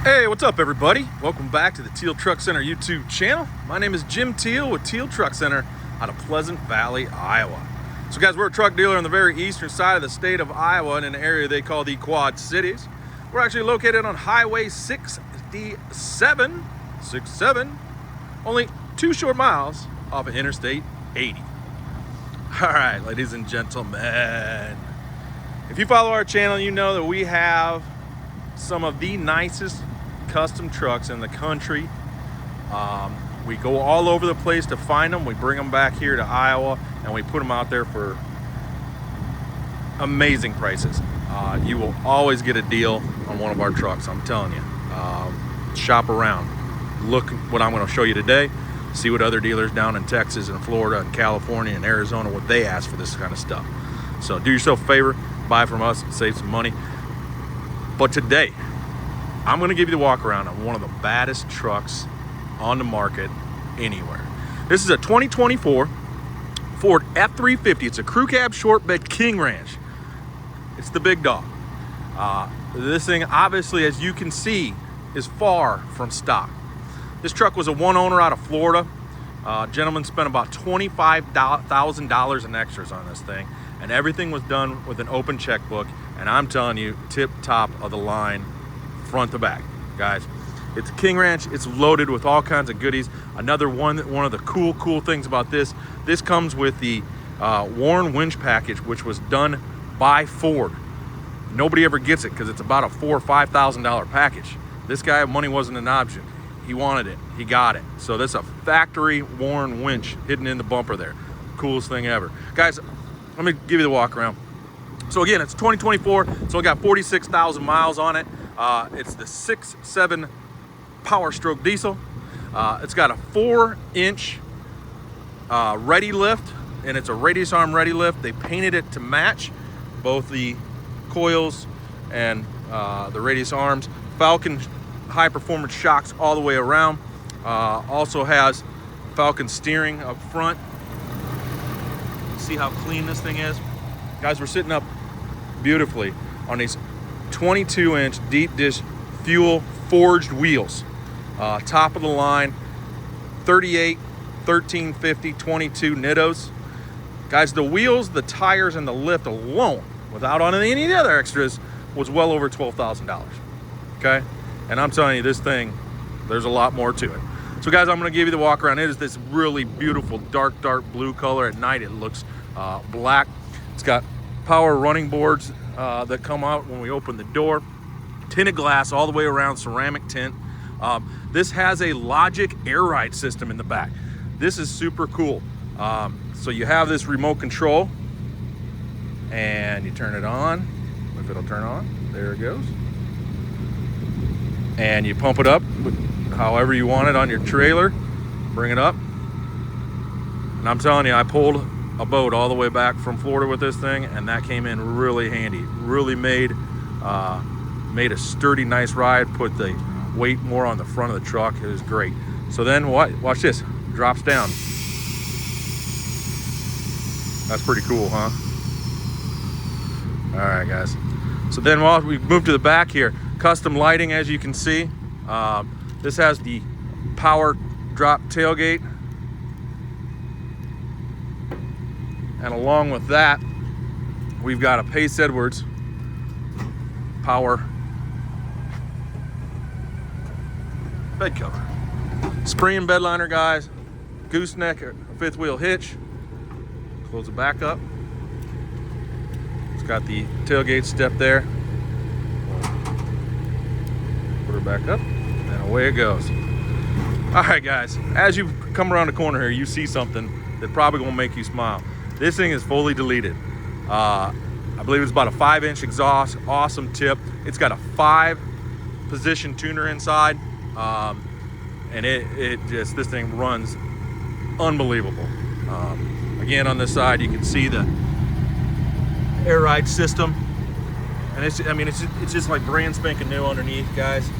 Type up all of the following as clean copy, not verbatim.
Hey, what's up everybody? Welcome back to the Teal Truck Center YouTube channel. My name is Jim Teal with Teal Truck Center out of Pleasant Valley, Iowa. So guys, we're a truck dealer on the very eastern side of the state of Iowa in an area they call the Quad Cities. We're actually located on Highway 67, only 2 short miles off of Interstate 80. All right, ladies and gentlemen, if you follow our channel, you know that we have some of the nicest custom trucks in the country. We go all over the place to find them. We bring them back here to Iowa and we put them out there for amazing prices. You will always get a deal on one of our trucks, I'm telling you. Shop around, look what I'm going to show you today, see what other dealers down in Texas and Florida and California and Arizona, what they ask for this kind of stuff. So do yourself a favor, buy from us, save some money. But today, I'm going to give you the walk around on one of the baddest trucks on the market anywhere. This is a 2024 Ford F350. It's a crew cab short bed king ranch. It's the big dog. This thing, obviously, as you can see, is far from stock. This truck was a one owner out of Florida. Gentleman spent about $25,000 in extras on this thing, and everything was done with an open checkbook. And I'm telling you, tip top of the line, front to back, guys. It's a king ranch. It's loaded with all kinds of goodies. Another one of the cool things about this comes with the worn winch package, which was done by Ford. Nobody ever gets it because it's about a $4,000 or $5,000 package. This guy, money wasn't an option. He wanted it, he got it. So that's a factory worn winch hidden in the bumper there. Coolest thing ever. Guys, let me give you the walk around. So again, it's 2024, so it got 46,000 miles on it. It's the 6.7 POWERSTROKE diesel. It's got a 4-inch ready lift, and it's a radius arm ready lift. They painted it to match both the coils and the radius arms. Falcon High performance shocks all the way around. Also has Falcon steering up front. See how clean this thing is? Guys, we're sitting up beautifully on these 22-inch deep dish fuel forged wheels. Top of the line, 38, 1350, 22 Nittos. Guys, the wheels, the tires, and the lift alone, without on any of the other extras, was well over $12,000. Okay? And I'm telling you, this thing, there's a lot more to it. So guys, I'm gonna give you the walk around. It is this really beautiful dark blue color. At night, it looks black. It's got power running boards that come out when we open the door. Tinted glass all the way around, ceramic tint. This has a Logiq Air ride system in the back. This is super cool. So you have this remote control and you turn it on, if it'll turn on, there it goes. And you pump it up however you want it on your trailer, bring it up. And I'm telling you, I pulled a boat all the way back from Florida with this thing, and that came in really handy. Really made a sturdy, nice ride, put the weight more on the front of the truck. It was great. So then watch this, drops down. That's pretty cool, huh? All right, guys. So then while we move to the back here, custom lighting, as you can see. This has the power drop tailgate. And along with that, we've got a Pace Edwards power bed cover. Spring bed liner, guys. Gooseneck, a 5th wheel hitch. Close it back up. It's got the tailgate step there. Put her back up, and away it goes. All right, guys, as you come around the corner here, you see something that probably won't make you smile. This thing is fully deleted. I believe it's about a 5-inch exhaust, awesome tip. It's got a 5-position tuner inside, and this thing runs unbelievable. Again, on this side, you can see the air ride system, and it's just like brand spanking new underneath, guys.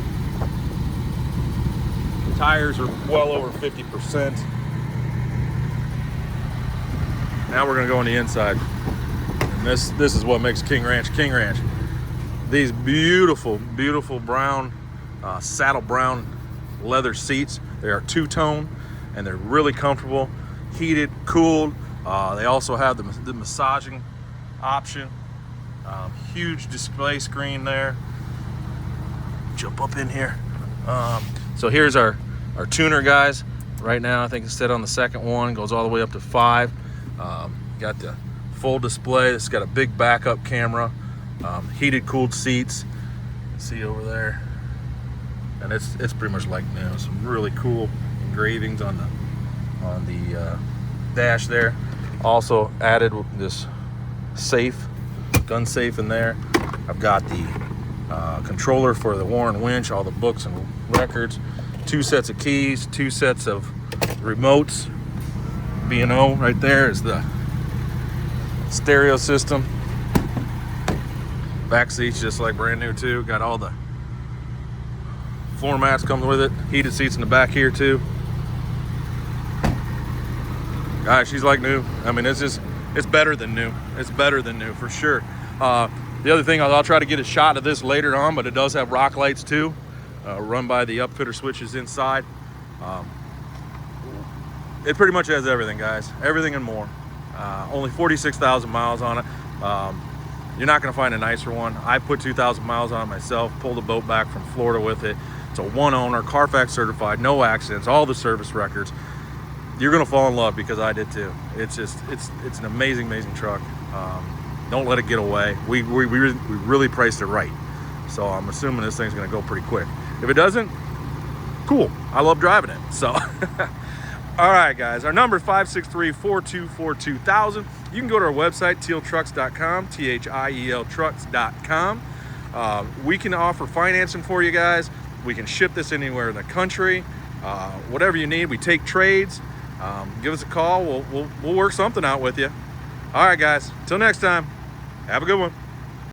The tires are well over 50%. Now we're gonna go on the inside, and this is what makes King Ranch King Ranch. These beautiful brown saddle brown leather seats. They are two-tone and they're really comfortable, heated, cooled. They also have the massaging option. Huge display screen there. Jump up in here. So here's our tuner, guys. Right now I think it's set on the second one, goes all the way up to 5. Got the full display. It's got a big backup camera, heated, cooled seats. See over there, and it's pretty much like new. Some really cool engravings on the dash there. Also added this safe, gun safe in there. I've got the controller for the Warren winch, all the books and records, 2 sets of keys, 2 sets of remotes. B&O right there is the stereo system. Back seats just like brand new too. Got all the floor mats coming with it. Heated seats in the back here too. Guys, she's like new. I mean, it's better than new. It's better than new for sure. The other thing, I'll try to get a shot of this later on, but it does have rock lights too, run by the upfitter switches inside. It pretty much has everything, guys. Everything and more. Only 46,000 miles on it. You're not gonna find a nicer one. I put 2,000 miles on it myself, pulled a boat back from Florida with it. It's a 1 owner, Carfax certified, no accidents, all the service records. You're gonna fall in love, because I did too. It's an amazing truck. Don't let it get away. We really priced it right. So I'm assuming this thing's gonna go pretty quick. If it doesn't, cool. I love driving it, so. All right, guys, our number is 563-424-2000. You can go to our website, thieltrucks.com, THIEL trucks.com. We can offer financing for you guys. We can ship this anywhere in the country. Whatever you need, we take trades. Give us a call. We'll work something out with you. All right, guys, till next time, have a good one.